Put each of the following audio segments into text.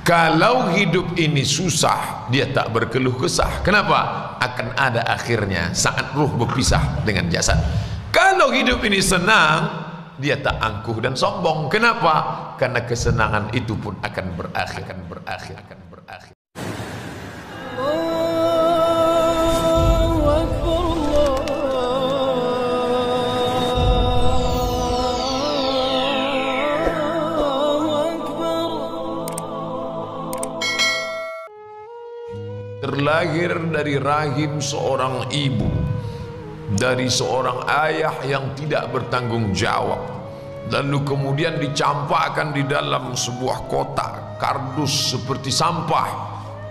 Kalau hidup ini susah, dia tak berkeluh kesah. Kenapa? Akan ada akhirnya saat ruh berpisah dengan jasad. Kalau hidup ini senang, dia tak angkuh dan sombong. Kenapa? Karena kesenangan itu pun akan berakhir. Terlahir dari rahim seorang ibu, dari seorang ayah yang tidak bertanggung jawab, lalu kemudian dicampakkan di dalam sebuah kotak kardus seperti sampah,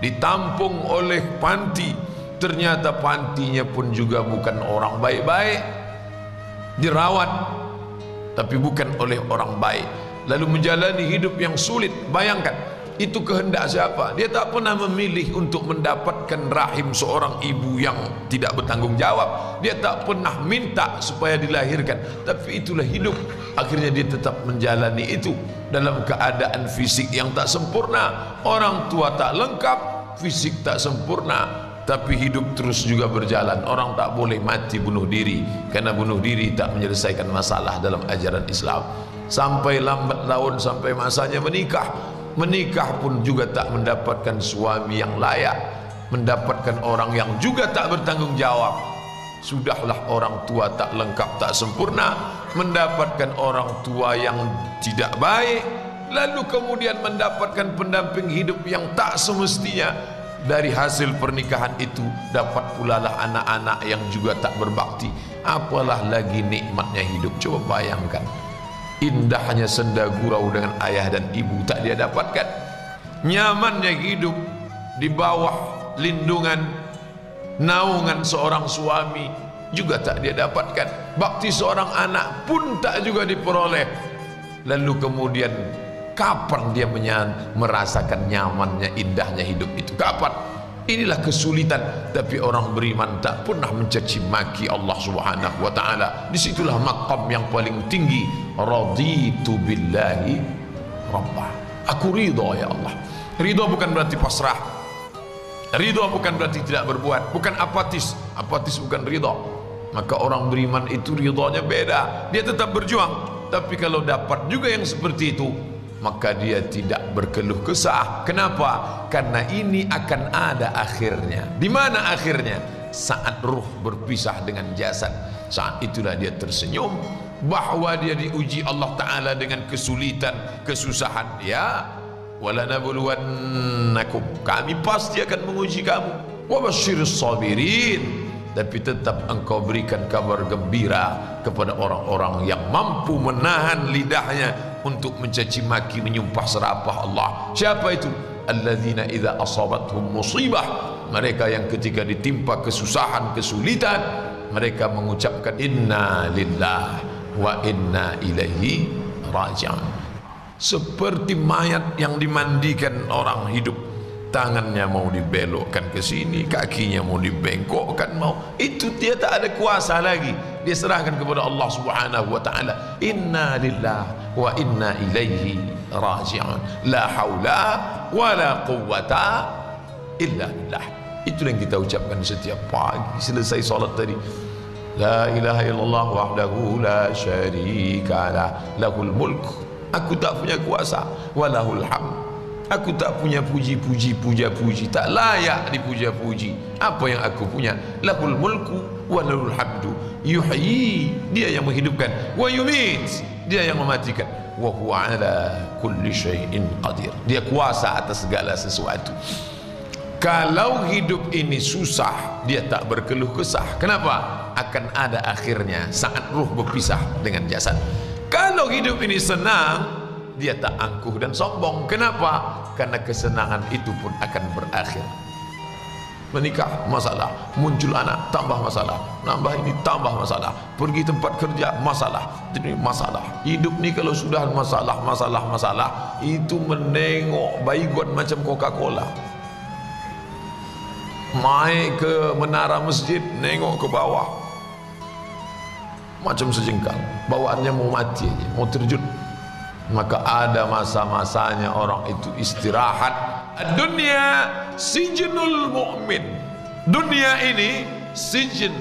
ditampung oleh panti. Ternyata pantinya pun juga bukan orang baik-baik, dirawat tapi bukan oleh orang baik, lalu menjalani hidup yang sulit. Bayangkan, itu kehendak siapa? Dia tak pernah memilih untuk mendapatkan rahim seorang ibu yang tidak bertanggung jawab. Dia tak pernah minta supaya dilahirkan, tapi itulah hidup. Akhirnya dia tetap menjalani itu dalam keadaan fisik yang tak sempurna. Orang tua tak lengkap, fisik tak sempurna, tapi hidup terus juga berjalan. Orang tak boleh mati bunuh diri, karena bunuh diri tak menyelesaikan masalah dalam ajaran Islam. Sampai lambat laun, sampai masanya menikah pun juga tak mendapatkan suami yang layak, mendapatkan orang yang juga tak bertanggung jawab. Sudahlah orang tua tak lengkap, tak sempurna, mendapatkan orang tua yang tidak baik, lalu kemudian mendapatkan pendamping hidup yang tak semestinya. Dari hasil pernikahan itu dapat pula lah anak-anak yang juga tak berbakti. Apalah lagi nikmatnya hidup. Coba bayangkan, indahnya senda gurau dengan ayah dan ibu tak dia dapatkan. Nyamannya hidup di bawah lindungan, naungan seorang suami juga tak dia dapatkan. Bakti seorang anak pun tak juga diperoleh. Lalu kemudian kapan dia merasakan nyamannya, indahnya hidup itu? Kapan? Inilah kesulitan. Tapi orang beriman tak pernah mencaci maki Allah Subhanahu wa ta'ala. Disitulah maqam yang paling tinggi. Raditu billahi rabbah. Aku ridha ya Allah. Ridha bukan berarti pasrah. Ridha bukan berarti tidak berbuat. Bukan apatis. Apatis bukan ridha. Maka orang beriman itu ridhanya beda. Dia tetap berjuang. Tapi kalau dapat juga yang seperti itu, maka dia tidak berkeluh kesah. Kenapa? Karena ini akan ada akhirnya. Di mana akhirnya? Saat ruh berpisah dengan jasad. Saat itulah dia tersenyum bahwa dia diuji Allah Ta'ala dengan kesulitan, kesusahan. Ya, walanabluwannakum, kami pasti akan menguji kamu. Wabashshiris sabirin, tapi tetap engkau berikan kabar gembira kepada orang-orang yang mampu menahan lidahnya untuk mencaci maki, menyumpah serapah Allah. Siapa itu? Alladzina idza asabathum musibah, mereka yang ketika ditimpa kesusahan, kesulitan, mereka mengucapkan inna lillahi wa inna ilaihi raji'un. Seperti mayat yang dimandikan orang hidup, tangannya mau dibelokkan ke sini, kakinya mau dibengkokkan, itu dia tak ada kuasa lagi. Dia serahkan kepada Allah Subhanahu wa ta'ala. Inna lillahi wa inna ilaihi raji'un. La haula wa la quwwata illa billah. Itulah yang kita ucapkan setiap pagi selesai salat tadi. La ilaha illallah wahdahu la syarika lah, lahul mulk. Aku tak punya kuasa, walahul hamd. Aku tak punya puji-puji, puja-puji, tak layak dipuja-puji. Apa yang aku punya? Lahul mulku wa lahul hamdu. Yuhyi, dia yang menghidupkan, wa yumit, dia yang mematikan. Wa huwa ala kulli syai'in qadir. Dia kuasa atas segala sesuatu. Kalau hidup ini susah, dia tak berkeluh kesah. Kenapa? Akan ada akhirnya saat ruh berpisah dengan jasad. Kalau hidup ini senang, dia tak angkuh dan sombong. Kenapa? Karena kesenangan itu pun akan berakhir. Menikah masalah, muncul anak tambah masalah, nambah ini tambah masalah, pergi tempat kerja masalah, jadi masalah. Hidup ni kalau sudah masalah, itu menengok baygon macam Coca-Cola. Naik ke menara masjid, nengok ke bawah macam sejengkal, bawaannya mau mati aja, mau terjun. Maka ada masa-masanya orang itu istirahat. Dunia sijnul mu'min. Dunia ini sijin,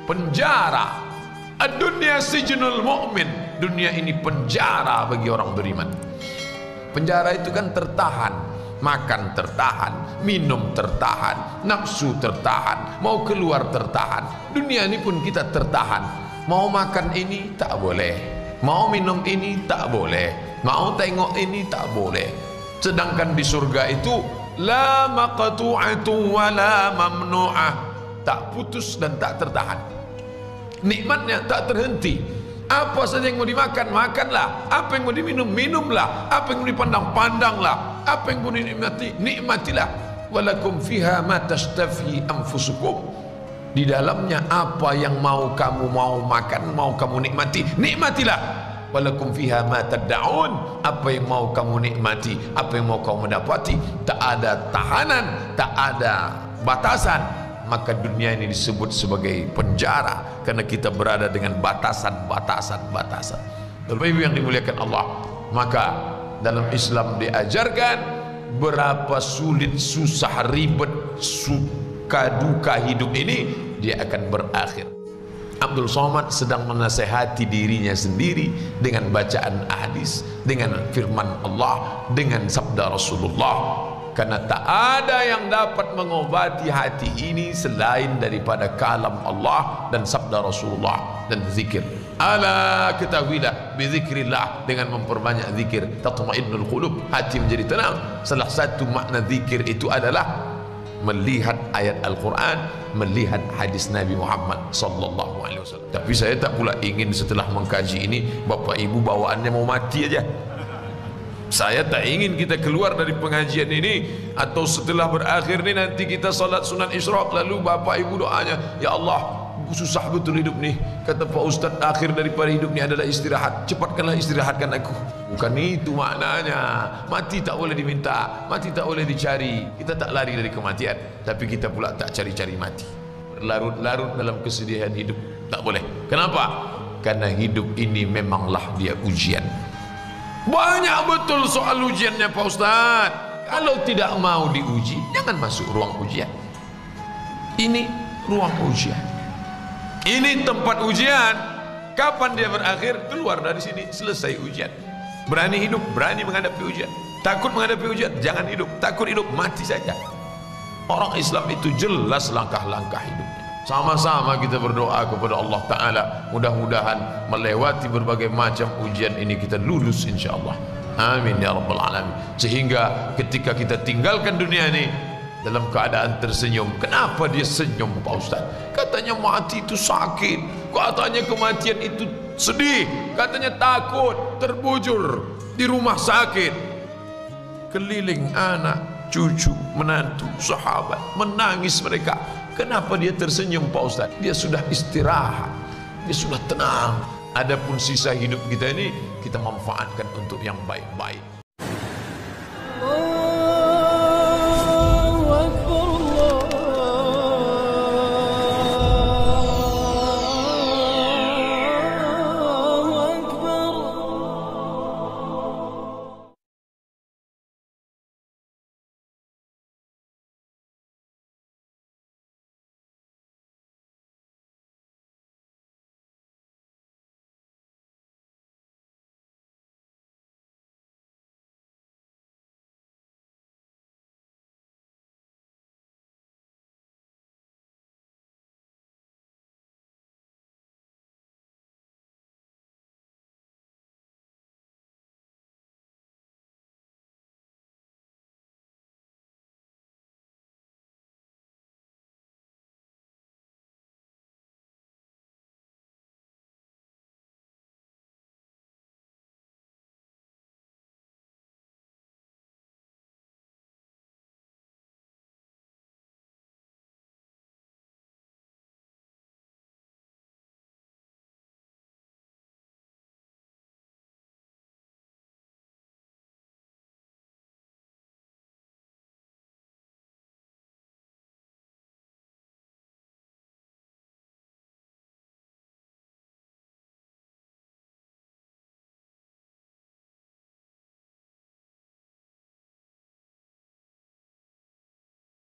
penjara. Dunia sijnul mu'min. Dunia ini penjara bagi orang beriman. Penjara itu kan tertahan. Makan tertahan, minum tertahan, nafsu tertahan, mau keluar tertahan. Dunia ini pun kita tertahan. Mau makan ini tak boleh, mau minum ini tak boleh, mau tengok ini tak boleh. Sedangkan di surga itu la maqtu'atu wa la mamnu'ah, tak putus dan tak tertahan. Nikmatnya tak terhenti. Apa saja yang mau dimakan, makanlah. Apa yang mau diminum, minumlah. Apa yang mau dipandang, pandanglah. Apa yang mau dinikmati, nikmatilah. Walakum fiha ma tashtafi anfusukum. Di dalamnya apa yang mau kamu mau makan, mau kamu nikmati, nikmatilah. Walakum fiha ma tad'un. Apa yang mau kamu nikmati, apa yang mau kamu mendapati, tak ada tahanan, tak ada batasan. Maka dunia ini disebut sebagai penjara karena kita berada dengan batasan-batasan. Bapak Ibu yang dimuliakan Allah, maka dalam Islam diajarkan berapa sulit, susah, ribet, suka duka hidup ini dia akan berakhir. Abdul Somad sedang menasehati dirinya sendiri dengan bacaan hadis, dengan firman Allah, dengan sabda Rasulullah. Karena tak ada yang dapat mengobati hati ini selain daripada kalam Allah dan sabda Rasulullah dan zikir. Ala ketahuilah, bizikrillah, dengan memperbanyak zikir tatma'innul qulub, hati menjadi tenang. Salah satu makna zikir itu adalah melihat ayat Al-Quran, melihat hadis Nabi Muhammad sallallahu alaihi wasallam. Tapi saya tak pula ingin setelah mengkaji ini Bapak Ibu bawaannya mau mati aja. Saya tak ingin kita keluar dari pengajian ini atau setelah berakhir ini nanti kita salat sunan isyraq lalu Bapak Ibu doanya, ya Allah susah betul hidup nih, kata Pak Ustadz akhir daripada hidup ini adalah istirahat, cepatkanlah istirahatkan aku. Bukan itu maknanya. Mati tak boleh diminta, mati tak boleh dicari. Kita tak lari dari kematian, tapi kita pula tak cari-cari mati, larut-larut dalam kesedihan hidup, tak boleh. Kenapa? Karena hidup ini memanglah dia ujian. Banyak betul soal ujiannya Pak Ustadz. Kalau tidak mau diuji, jangan masuk ruang ujian. Ini ruang ujian, ini tempat ujian. Kapan dia berakhir? Keluar dari sini, selesai ujian. Berani hidup, berani menghadapi ujian. Takut menghadapi ujian, jangan hidup. Takut hidup, mati saja. Orang Islam itu jelas langkah-langkah hidupnya. Sama-sama kita berdoa kepada Allah Ta'ala, mudah-mudahan melewati berbagai macam ujian ini kita lulus insyaAllah. Amin ya Rabbal Alamin. Sehingga ketika kita tinggalkan dunia ini dalam keadaan tersenyum. Kenapa dia senyum Pak Ustaz? Katanya mati itu sakit, katanya kematian itu sedih, katanya takut, terbujur di rumah sakit, keliling anak, cucu, menantu, sahabat, menangis mereka. Kenapa dia tersenyum Pak Ustaz? Dia sudah istirahat, dia sudah tenang. Adapun sisa hidup kita ini kita manfaatkan untuk yang baik-baik.